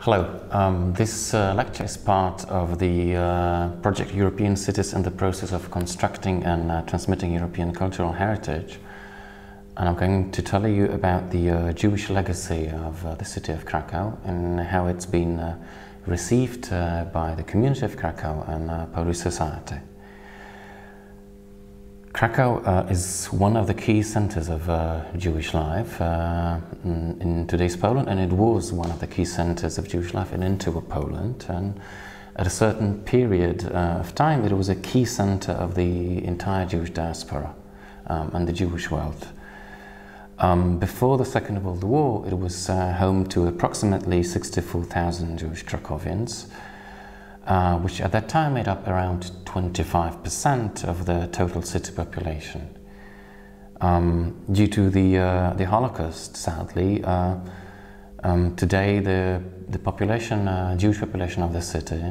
Hello, this lecture is part of the project European Cities in the Process of Constructing and Transmitting European Cultural Heritage. And I'm going to tell you about the Jewish legacy of the city of Krakow and how it's been received by the community of Krakow and Polish society. Krakow is one of the key centers of Jewish life in today's Poland, and it was one of the key centers of Jewish life in interwar Poland. And at a certain period of time, it was a key center of the entire Jewish diaspora and the Jewish world. Before the Second World War, it was home to approximately 64,000 Jewish Krakowians, which at that time made up around 25% of the total city population. Due to the Holocaust, sadly, today the population, Jewish population of the city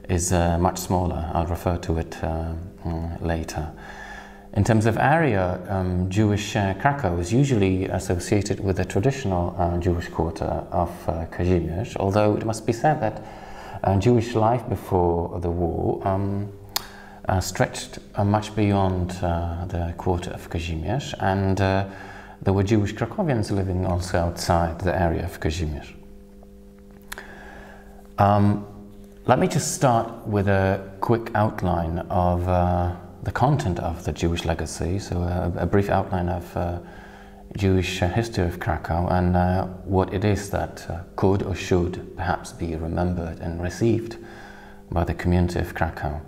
is much smaller. I'll refer to it later. In terms of area, Jewish Krakow is usually associated with the traditional Jewish quarter of Kazimierz, although it must be said that Jewish life before the war stretched much beyond the quarter of Kazimierz, and there were Jewish Krakowians living also outside the area of Kazimierz. Let me just start with a quick outline of the content of the Jewish legacy, so a brief outline of Jewish history of Krakow and what it is that could or should perhaps be remembered and received by the community of Krakow.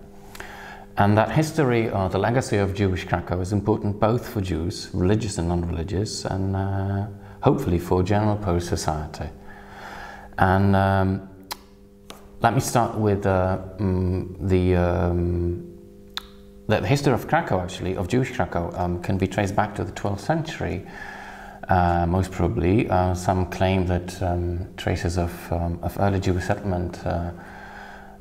And that history or the legacy of Jewish Krakow is important both for Jews, religious and non-religious, and hopefully for general Polish society. And let me start with the history of Krakow, actually, of Jewish Krakow, can be traced back to the 12th century, most probably. Some claim that traces of early Jewish settlement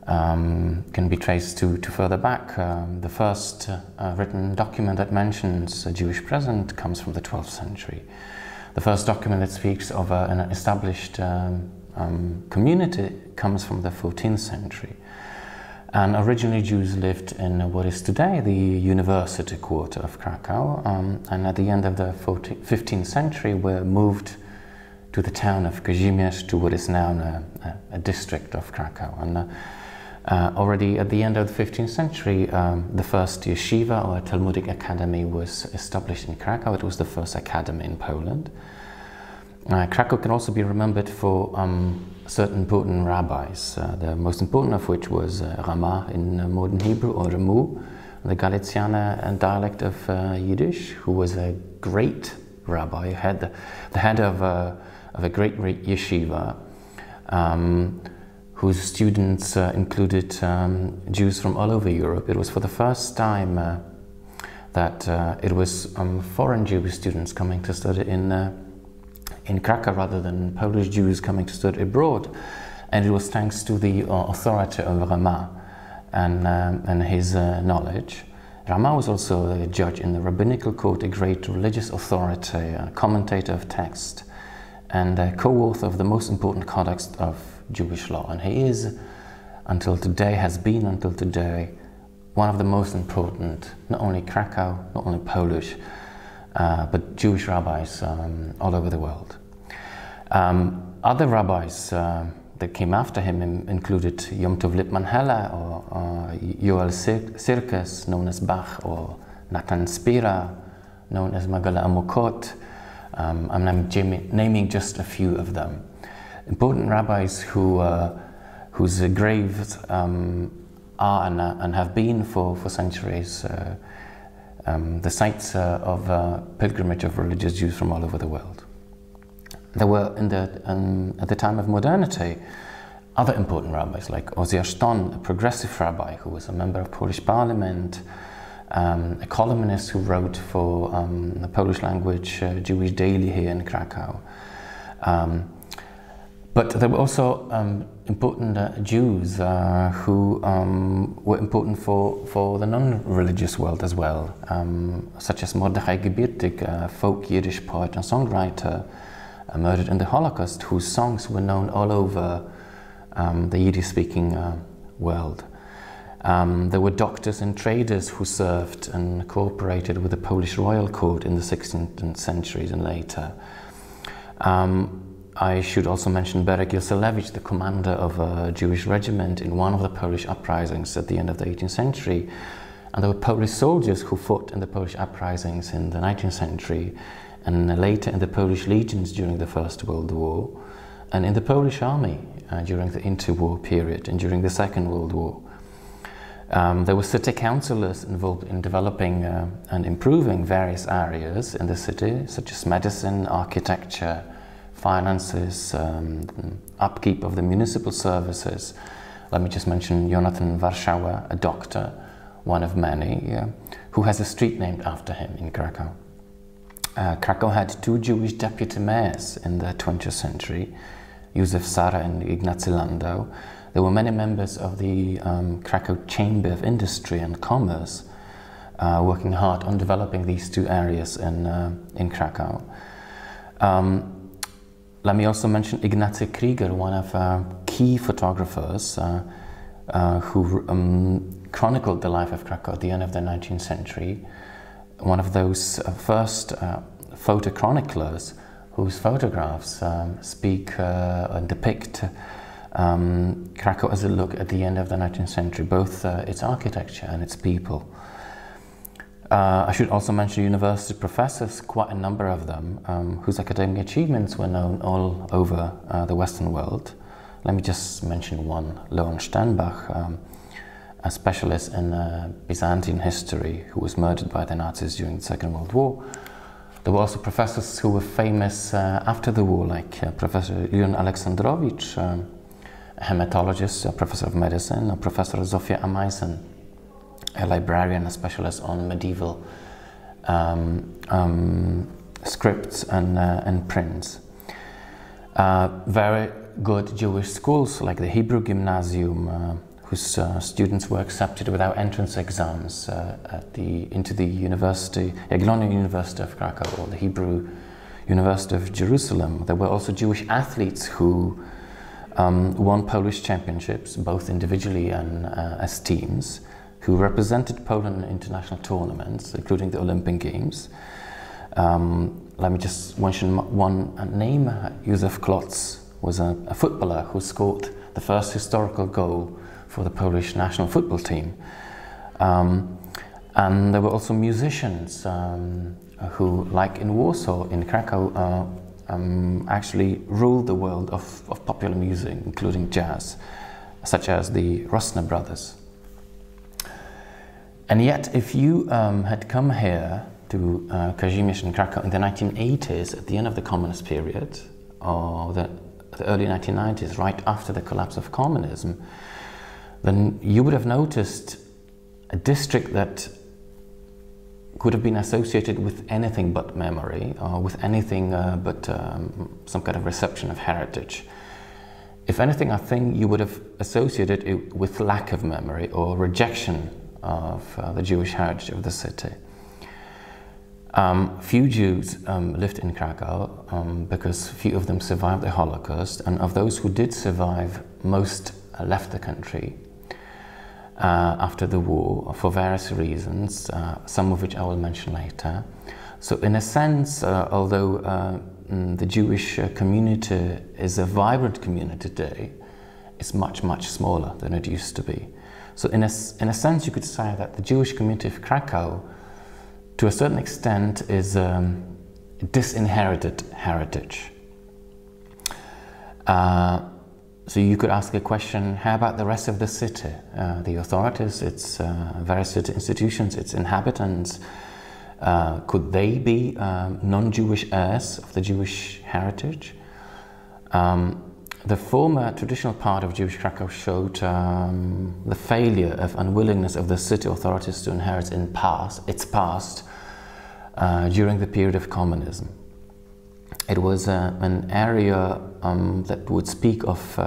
can be traced to further back. The first written document that mentions a Jewish presence comes from the 12th century. The first document that speaks of an established community comes from the 14th century. And originally Jews lived in what is today the university quarter of Krakow, and at the end of the 15th century were moved to the town of Kazimierz, to what is now a district of Krakow. And already at the end of the 15th century, the first yeshiva or Talmudic academy was established in Krakow. It was the first academy in Poland. Krakow can also be remembered for certain important rabbis, the most important of which was Ramah in modern Hebrew, or Remu, the Galician dialect of Yiddish, who was a great rabbi, the head of a great yeshiva, whose students included Jews from all over Europe. It was for the first time that it was foreign Jewish students coming to study in Krakow rather than Polish Jews coming to study abroad, and it was thanks to the authority of Ramah and his knowledge. Ramah was also a judge in the rabbinical court, a great religious authority, a commentator of text, and a co-author of the most important codex of Jewish law. And he is, until today, has been until today, one of the most important, not only Krakow, not only Polish, but Jewish rabbis all over the world. Other rabbis that came after him included Yom Tov Lipman Hella, or Yoel Sirkes, known as Bach, or Natan Spira, known as Magala Amokot. I'm naming just a few of them. Important rabbis whose graves are and have been for centuries the sites of pilgrimage of religious Jews from all over the world. There were, at the time of modernity, other important rabbis like Ozia Ston, a progressive rabbi who was a member of Polish parliament, a columnist who wrote for the Polish language Jewish Daily here in Krakow. But there were also important Jews who were important for the non-religious world as well, such as Mordechai Gebirtig, a folk Yiddish poet and songwriter, murdered in the Holocaust, whose songs were known all over the Yiddish-speaking world. There were doctors and traders who served and cooperated with the Polish royal court in the 16th century and later. I should also mention Berek Yoselewicz, the commander of a Jewish regiment in one of the Polish uprisings at the end of the 18th century. And there were Polish soldiers who fought in the Polish uprisings in the 19th century and later in the Polish legions during the First World War and in the Polish army during the interwar period and during the Second World War. There were city councillors involved in developing and improving various areas in the city, such as medicine, architecture, finances, upkeep of the municipal services. Let me just mention Jonathan Warschauer, a doctor, one of many, who has a street named after him in Krakow. Krakow had two Jewish deputy mayors in the 20th century, Józef Sara and Ignacy Landau. There were many members of the Krakow Chamber of Industry and Commerce working hard on developing these two areas in Krakow. Let me also mention Ignacy Krieger, one of key photographers who chronicled the life of Krakow at the end of the 19th century. One of those first photo chroniclers whose photographs speak and depict Krakow as it looked at the end of the 19th century, both its architecture and its people. I should also mention university professors, quite a number of them, whose academic achievements were known all over the Western world. Let me just mention one, Leon Sternbach, a specialist in Byzantine history who was murdered by the Nazis during the Second World War. There were also professors who were famous after the war, like Professor Leon Aleksandrowicz, a hematologist, a professor of medicine, or Professor Zofia Amaisen, a librarian, a specialist on medieval scripts and prints. Very good Jewish schools like the Hebrew Gymnasium, whose students were accepted without entrance exams into the university, Jagiellonian University of Krakow, or the Hebrew University of Jerusalem. There were also Jewish athletes who won Polish championships, both individually and as teams, who represented Poland in international tournaments, including the Olympic Games. Let me just mention one name. Józef Klotz was a footballer who scored the first historical goal for the Polish national football team. And there were also musicians who, like in Warsaw, in Krakow, actually ruled the world of popular music, including jazz, such as the Rosner brothers. And yet, if you had come here to Kazimierz and Krakow in the 1980s, at the end of the communist period, or the early 1990s, right after the collapse of communism, then you would have noticed a district that could have been associated with anything but memory, or with anything but some kind of reception of heritage. If anything, I think you would have associated it with lack of memory or rejection of the Jewish heritage of the city. Few Jews lived in Krakow because few of them survived the Holocaust, and of those who did survive, most left the country after the war for various reasons, some of which I will mention later. So in a sense, although the Jewish community is a vibrant community today, it's much, much smaller than it used to be. So in a sense, you could say that the Jewish community of Krakow, to a certain extent, is disinherited heritage. So you could ask a question, how about the rest of the city? The authorities, its various city institutions, its inhabitants, could they be non-Jewish heirs of the Jewish heritage? The former traditional part of Jewish Krakow showed the failure of unwillingness of the city authorities to inherit its past during the period of communism. It was an area that would speak of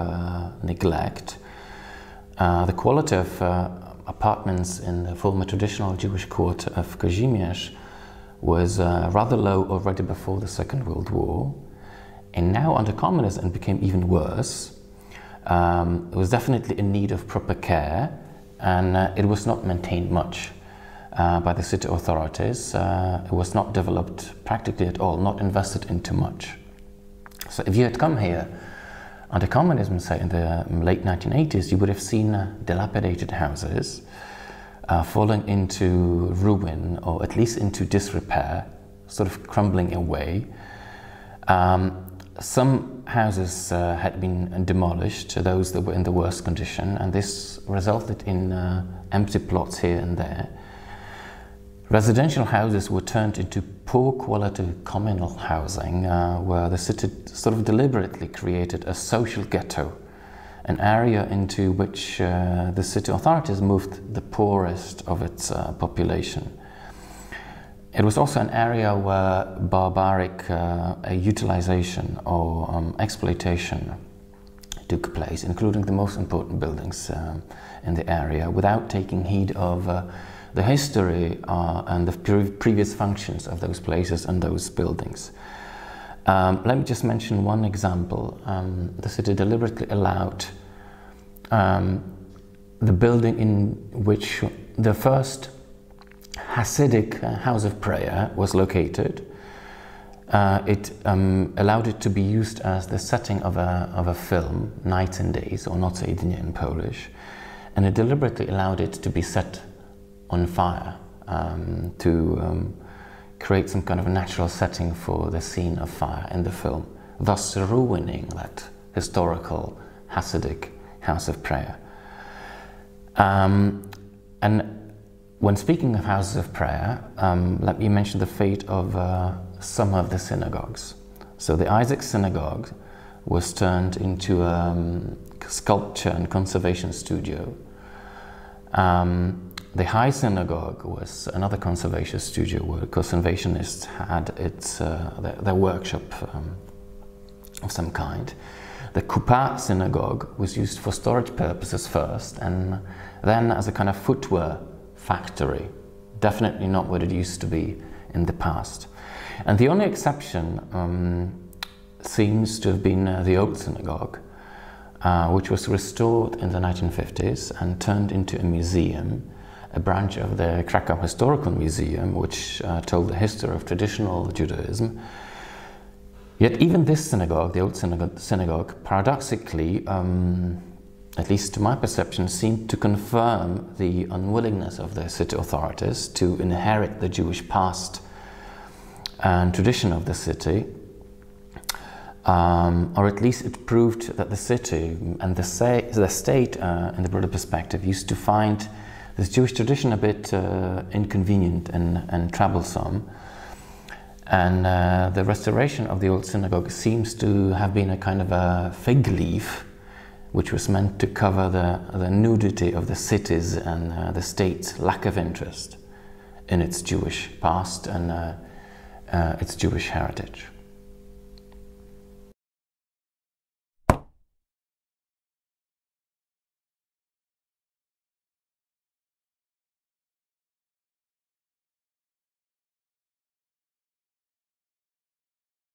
neglect. The quality of apartments in the former traditional Jewish quarter of Kazimierz was rather low already before the Second World War. And now under communism it became even worse. It was definitely in need of proper care, and it was not maintained much by the city authorities. It was not developed practically at all, not invested into much. So if you had come here under communism, say in the late 1980s, you would have seen dilapidated houses falling into ruin, or at least into disrepair, sort of crumbling away. Some houses had been demolished, those that were in the worst condition, and this resulted in empty plots here and there. Residential houses were turned into poor quality communal housing, where the city sort of deliberately created a social ghetto, an area into which the city authorities moved the poorest of its population. It was also an area where barbaric utilization or exploitation took place, including the most important buildings in the area, without taking heed of the history and the previous functions of those places and those buildings. Let me just mention one example. The city deliberately allowed the building in which the first Hasidic house of prayer was located. It allowed it to be used as the setting of a film, Nights and Days, or Noce i Dnie in Polish, and it deliberately allowed it to be set on fire to create some kind of a natural setting for the scene of fire in the film, thus ruining that historical Hasidic house of prayer. And when speaking of houses of prayer, let me mention the fate of some of the synagogues. So the Isaac Synagogue was turned into a sculpture and conservation studio. The High Synagogue was another conservation studio where conservationists had their workshop of some kind. The Kupa Synagogue was used for storage purposes first, and then as a kind of footwear factory. Definitely not what it used to be in the past. And the only exception seems to have been the Old Synagogue, which was restored in the 1950s and turned into a museum, a branch of the Krakow Historical Museum, which told the history of traditional Judaism. Yet even this synagogue, the Old Synagogue, paradoxically, at least to my perception, seemed to confirm the unwillingness of the city authorities to inherit the Jewish past and tradition of the city, or at least it proved that the city and the state, in the broader perspective, used to find this Jewish tradition a bit inconvenient and troublesome. And the restoration of the Old Synagogue seems to have been a kind of a fig leaf which was meant to cover the nudity of the cities and the state's lack of interest in its Jewish past and its Jewish heritage.